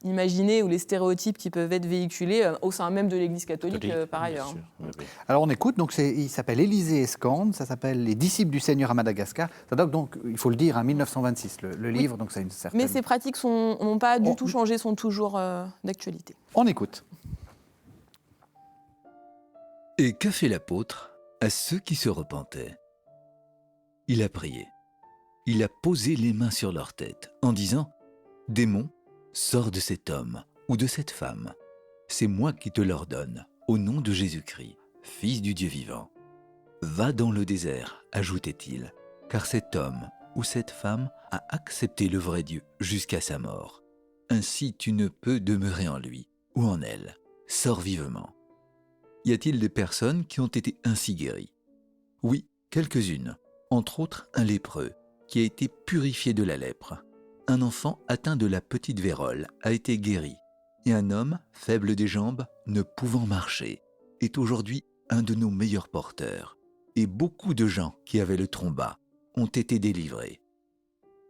imaginé ou les stéréotypes qui peuvent être véhiculés au sein même de l'Église catholique par ailleurs. Sûr, oui. Alors on écoute, donc il s'appelle Élisée Escande, ça s'appelle Les disciples du Seigneur à Madagascar. Ça date donc, il faut le dire, en 1926, le livre, donc ça a une certaine... Mais ces pratiques n'ont pas du tout changé, sont toujours d'actualité. On écoute. Et qu'a fait l'apôtre à ceux qui se repentaient? Il a prié. Il a posé les mains sur leur tête en disant « Démon, sors de cet homme ou de cette femme. C'est moi qui te l'ordonne, au nom de Jésus-Christ, Fils du Dieu vivant. Va dans le désert, ajoutait-il, car cet homme ou cette femme a accepté le vrai Dieu jusqu'à sa mort. Ainsi tu ne peux demeurer en lui ou en elle. Sors vivement. » Y a-t-il des personnes qui ont été ainsi guéries? Oui, quelques-unes, entre autres un lépreux, qui a été purifié de la lèpre. Un enfant atteint de la petite vérole a été guéri, et un homme, faible des jambes, ne pouvant marcher, est aujourd'hui un de nos meilleurs porteurs. Et beaucoup de gens qui avaient le tromba ont été délivrés.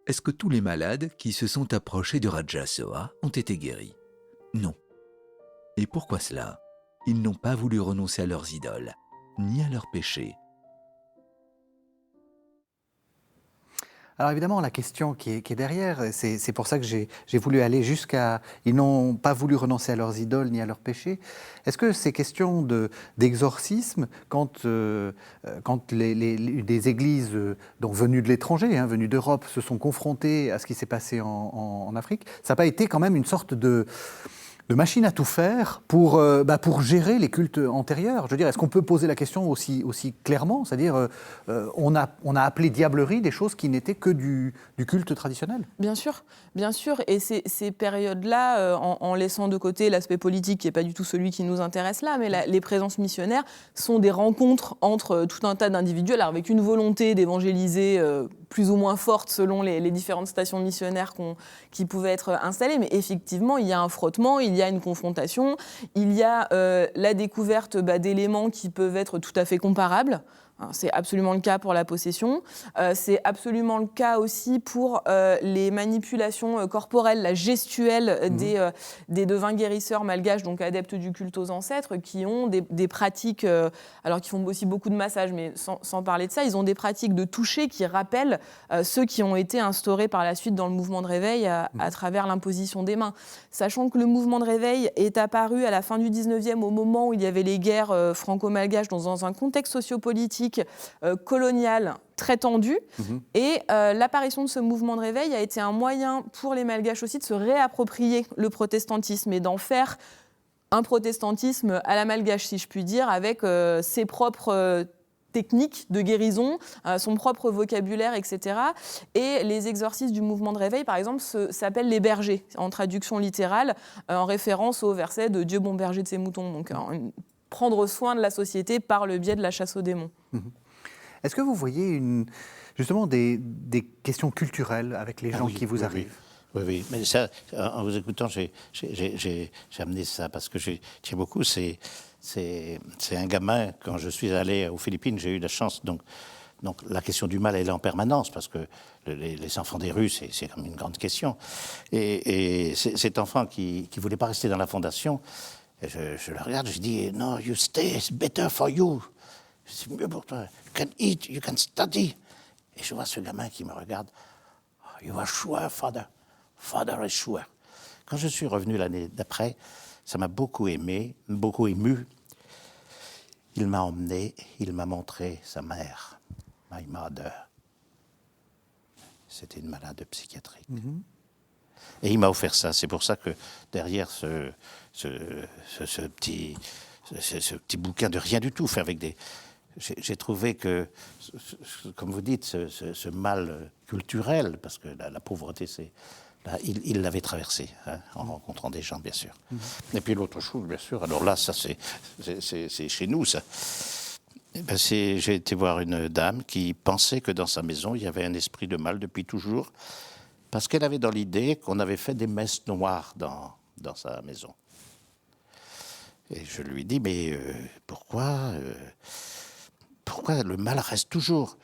Est-ce que tous les malades qui se sont approchés de Raja Soa ont été guéris? Non. Et pourquoi cela? Ils n'ont pas voulu renoncer à leurs idoles, ni à leurs péchés. Alors évidemment, la question qui est derrière, c'est pour ça que j'ai voulu aller jusqu'à... Ils n'ont pas voulu renoncer à leurs idoles ni à leurs péchés. Est-ce que ces questions d'exorcisme, quand des églises venues de l'étranger, venues d'Europe, se sont confrontées à ce qui s'est passé en Afrique, ça n'a pas été quand même une sorte de machine à tout faire pour gérer les cultes antérieurs? Je veux dire, est-ce qu'on peut poser la question aussi clairement? C'est-à-dire, on a appelé diablerie des choses qui n'étaient que du culte traditionnel? Bien sûr. Et ces périodes-là, en laissant de côté l'aspect politique, qui n'est pas du tout celui qui nous intéresse là, mais les présences missionnaires sont des rencontres entre tout un tas d'individus, alors avec une volonté d'évangéliser plus ou moins forte selon les différentes stations missionnaires qui pouvaient être installées. Mais effectivement, il y a un frottement, il y a une confrontation, il y a la découverte d'éléments qui peuvent être tout à fait comparables. C'est absolument le cas pour la possession. C'est absolument le cas aussi pour les manipulations corporelles, la gestuelle des devins guérisseurs malgaches, donc adeptes du culte aux ancêtres, qui ont des pratiques, alors qui font aussi beaucoup de massages, mais sans parler de ça, ils ont des pratiques de toucher qui rappellent ceux qui ont été instaurés par la suite dans le mouvement de réveil à travers l'imposition des mains. Sachant que le mouvement de réveil est apparu à la fin du 19e, au moment où il y avait les guerres franco-malgaches, dans un contexte sociopolitique colonial très tendu. Et l'apparition de ce mouvement de réveil a été un moyen pour les Malgaches aussi de se réapproprier le protestantisme et d'en faire un protestantisme à la malgache, si je puis dire, avec ses propres techniques de guérison, son propre vocabulaire, etc. Et les exorcistes du mouvement de réveil, par exemple, s'appellent les bergers, en traduction littérale, en référence au verset de Dieu bon berger de ses moutons. Donc, prendre soin de la société par le biais de la chasse aux démons. Est-ce que vous voyez justement des questions culturelles avec les gens qui vous arrivent? Oui, mais ça, en vous écoutant, j'ai amené ça parce que je tiens beaucoup. C'est un gamin, quand je suis allé aux Philippines, j'ai eu la chance, donc la question du mal, elle est en permanence, parce que les enfants des rues, c'est comme une grande question. Et cet enfant qui ne voulait pas rester dans la fondation, je le regarde, je dis, no, you stay, it's better for you. C'est mieux pour toi. You can eat, you can study. Et je vois ce gamin qui me regarde. Oh, you are sure, father. Father is sure. Quand je suis revenu l'année d'après, ça m'a beaucoup ému. Il m'a emmené, il m'a montré sa mère, my mother. C'était une malade psychiatrique. Et il m'a offert ça. C'est pour ça que derrière ce petit bouquin de rien du tout, fait avec des... J'ai trouvé que, comme vous dites, ce mal culturel, parce que la pauvreté, là, il l'avait traversé, en rencontrant des gens, bien sûr. Et puis l'autre chose, bien sûr, alors là, ça, c'est chez nous, ça. J'ai été voir une dame qui pensait que dans sa maison, il y avait un esprit de mal depuis toujours, parce qu'elle avait dans l'idée qu'on avait fait des messes noires dans sa maison. Et je lui dis, mais pourquoi le mal reste toujours?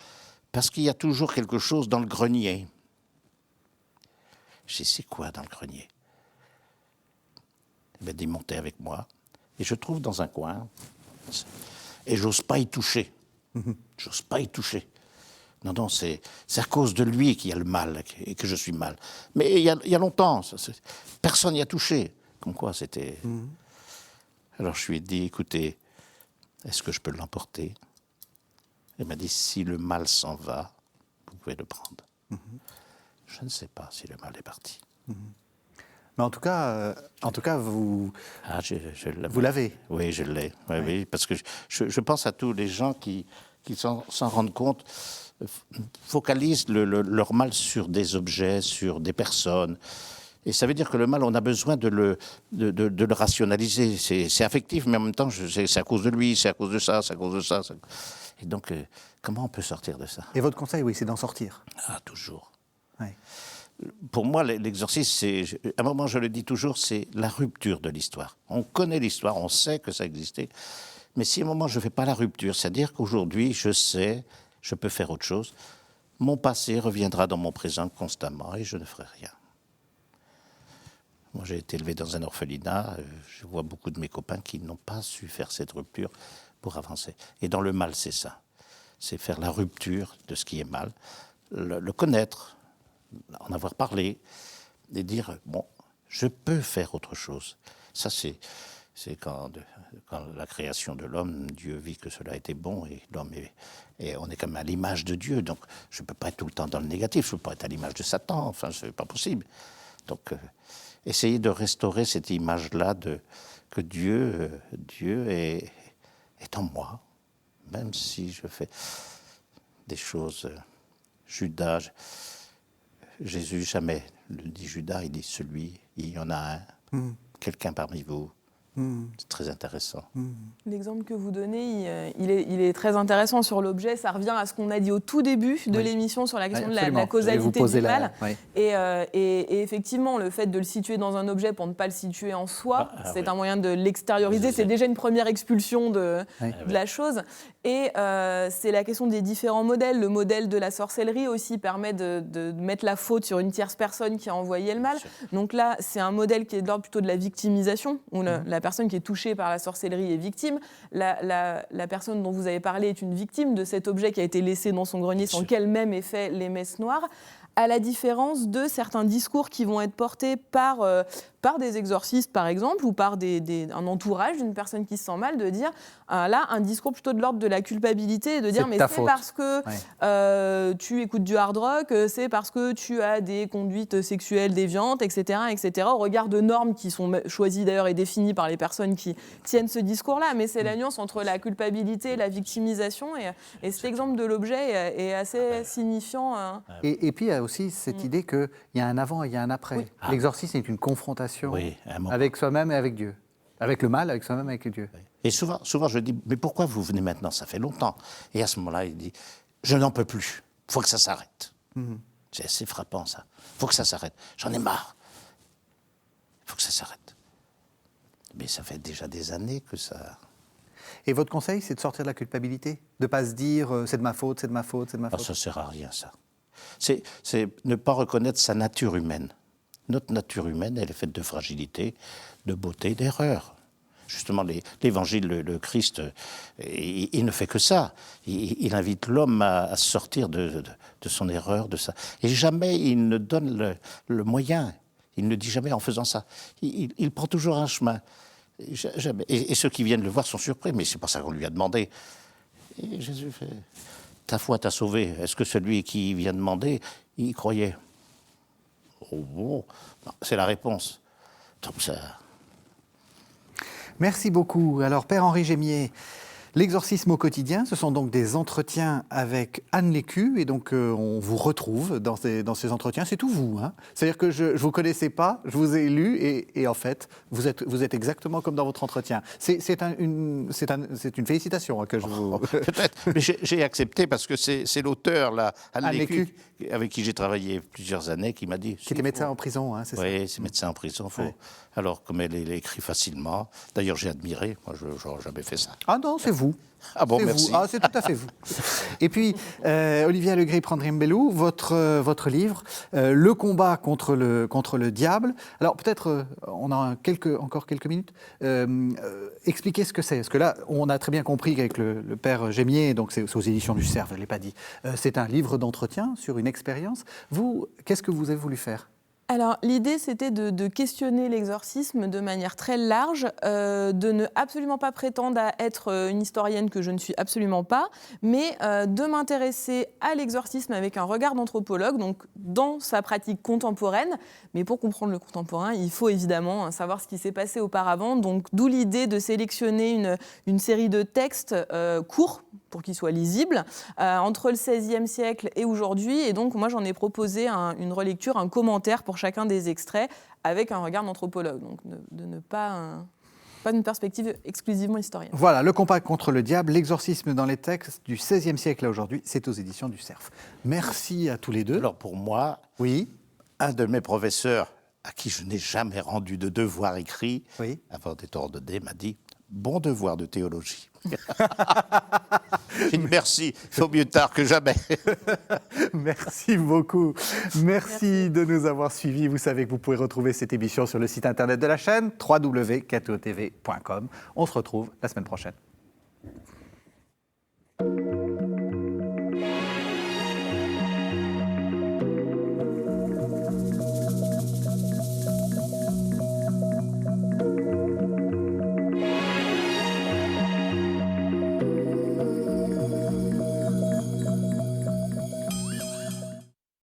Parce qu'il y a toujours quelque chose dans le grenier. Je dis, c'est quoi dans le grenier? Elle m'a dit, montez avec moi. Et je trouve dans un coin, et j'ose pas y toucher. J'ose pas y toucher. Non, c'est à cause de lui qu'il y a le mal, et que je suis mal. Mais il y a longtemps, personne n'y a touché. Comme quoi, c'était... Alors je lui ai dit, écoutez, est-ce que je peux l'emporter? Elle m'a dit, si le mal s'en va, vous pouvez le prendre. Je ne sais pas si le mal est parti. Mais en tout cas, vous... vous l'avez. Oui, je l'ai. Oui, parce que je pense à tous les gens qui s'en rendent compte, focalisent leur mal sur des objets, sur des personnes. Et ça veut dire que le mal, on a besoin de le rationaliser. C'est affectif, mais en même temps, c'est à cause de lui, c'est à cause de ça, c'est à cause de ça. Et donc, comment on peut sortir de ça? Et votre conseil, oui, c'est d'en sortir. Ah, toujours. Oui. Pour moi, l'exorcisme, à un moment, je le dis toujours, c'est la rupture de l'histoire. On connaît l'histoire, on sait que ça existait. Mais si à un moment, je ne fais pas la rupture, c'est-à-dire qu'aujourd'hui, je sais, je peux faire autre chose, mon passé reviendra dans mon présent constamment et je ne ferai rien. Moi, j'ai été élevé dans un orphelinat. Je vois beaucoup de mes copains qui n'ont pas su faire cette rupture pour avancer. Et dans le mal, c'est ça. C'est faire la rupture de ce qui est mal, le connaître, en avoir parlé, et dire, bon, je peux faire autre chose. Ça, c'est quand la création de l'homme, Dieu vit que cela était bon, et l'homme et on est comme à l'image de Dieu. Donc, je ne peux pas être tout le temps dans le négatif, je ne peux pas être à l'image de Satan, enfin, ce n'est pas possible. Donc, essayer de restaurer cette image-là que Dieu est en moi, même si je fais des choses. Judas, Jésus jamais ne dit Judas, il dit celui, il y en a un, quelqu'un parmi vous C'est très intéressant. L'exemple que vous donnez, il est très intéressant sur l'objet. Ça revient à ce qu'on a dit au tout début de l'émission sur la question de la causalité du mal. Et effectivement, le fait de le situer dans un objet pour ne pas le situer en soi, c'est un moyen de l'extérioriser. C'est déjà une première expulsion de la chose. Et c'est la question des différents modèles. Le modèle de la sorcellerie aussi permet de mettre la faute sur une tierce personne qui a envoyé le mal. Donc là, c'est un modèle qui est de l'ordre plutôt de la victimisation, où la personne qui est touchée par la sorcellerie est victime. La personne dont vous avez parlé est une victime de cet objet qui a été laissé dans son grenier sans qu'elle-même ait fait les messes noires, à la différence de certains discours qui vont être portés par des exorcistes, par exemple, ou par un entourage d'une personne qui se sent mal, de dire, là, un discours plutôt de l'ordre de la culpabilité, et de dire, mais c'est parce que tu écoutes du hard rock, c'est parce que tu as des conduites sexuelles déviantes, etc., au regard de normes qui sont choisies d'ailleurs et définies par les personnes qui tiennent ce discours-là. Mais c'est la nuance entre la culpabilité et la victimisation, et cet exemple de l'objet est assez signifiant. Et puis, il y a aussi cette idée qu'il y a un avant et il y a un après. L'exorcisme est une confrontation avec soi-même et avec Dieu. Avec le mal, avec soi-même et avec Dieu. Et souvent, je dis, mais pourquoi vous venez maintenant? Ça fait longtemps. Et à ce moment-là, il dit, je n'en peux plus. Il faut que ça s'arrête. C'est assez frappant, ça. Il faut que ça s'arrête. J'en ai marre. Il faut que ça s'arrête. Mais ça fait déjà des années que ça... Et votre conseil, c'est de sortir de la culpabilité? De ne pas se dire, c'est de ma faute, c'est de ma faute, c'est de ma faute? Ça ne sert à rien, ça. C'est ne pas reconnaître sa nature humaine. Notre nature humaine, elle est faite de fragilité, de beauté, d'erreur. Justement, l'Évangile, le Christ, il ne fait que ça. Il invite l'homme à sortir de son erreur, de ça. Et jamais il ne donne le moyen. Il ne dit jamais en faisant ça. Il prend toujours un chemin. Jamais. Et ceux qui viennent le voir sont surpris, mais c'est pas ça qu'on lui a demandé. Et Jésus fait... Ta foi t'a sauvé. Est-ce que celui qui vient demander, il croyait? Oh, c'est la réponse. Donc ça... Merci beaucoup. Alors, Père Henri Gémier, l'exorcisme au quotidien, ce sont donc des entretiens avec Anne Lécu, et donc on vous retrouve dans ces entretiens. C'est tout vous, hein. C'est-à-dire que je ne vous connaissais pas, je vous ai lu, et en fait, vous êtes exactement comme dans votre entretien. C'est une félicitation que je vous... Peut-être, mais j'ai accepté parce que c'est l'auteur, là, Anne Lécu, avec qui j'ai travaillé plusieurs années, qui m'a dit... Qui était médecin en prison, hein, c'est ça? Oui, c'est médecin en prison. Alors, comme elle écrit facilement, d'ailleurs j'ai admiré, moi je n'aurais jamais fait ça. Ah non, c'est vous. Ah bon, merci. Ah, c'est tout à fait vous. Et puis, Olivier Alegrip Prandrimbelou, votre livre, Le combat contre le diable. Alors peut-être, on a encore quelques minutes. Expliquez ce que c'est. Parce que là, on a très bien compris qu'avec le Père Gémier, donc c'est aux éditions du Cerf, je ne l'ai pas dit, c'est un livre d'entretien sur une expérience. Vous, qu'est-ce que vous avez voulu faire ? Alors, l'idée, c'était de questionner l'exorcisme de manière très large, de ne absolument pas prétendre à être une historienne que je ne suis absolument pas, mais de m'intéresser à l'exorcisme avec un regard d'anthropologue, donc dans sa pratique contemporaine. Mais pour comprendre le contemporain, il faut évidemment savoir ce qui s'est passé auparavant. Donc, d'où l'idée de sélectionner une série de textes courts, pour qu'ils soient lisibles, entre le XVIe siècle et aujourd'hui. Et donc, moi, j'en ai proposé une relecture, un commentaire pour chacun des extraits, avec un regard d'anthropologue. Donc, de ne pas une perspective exclusivement historienne. Voilà, Le combat contre le diable, l'exorcisme dans les textes du XVIe siècle à aujourd'hui, c'est aux éditions du Cerf. Merci à tous les deux. Alors, pour moi, un de mes professeurs, à qui je n'ai jamais rendu de devoir écrit, avant d'être ordonné, m'a dit « Bon devoir de théologie ». J'ai dit merci, il faut mieux tard que jamais. Merci beaucoup. Merci de nous avoir suivis. Vous savez que vous pouvez retrouver cette émission sur le site internet de la chaîne www.ktotv.com. On se retrouve la semaine prochaine.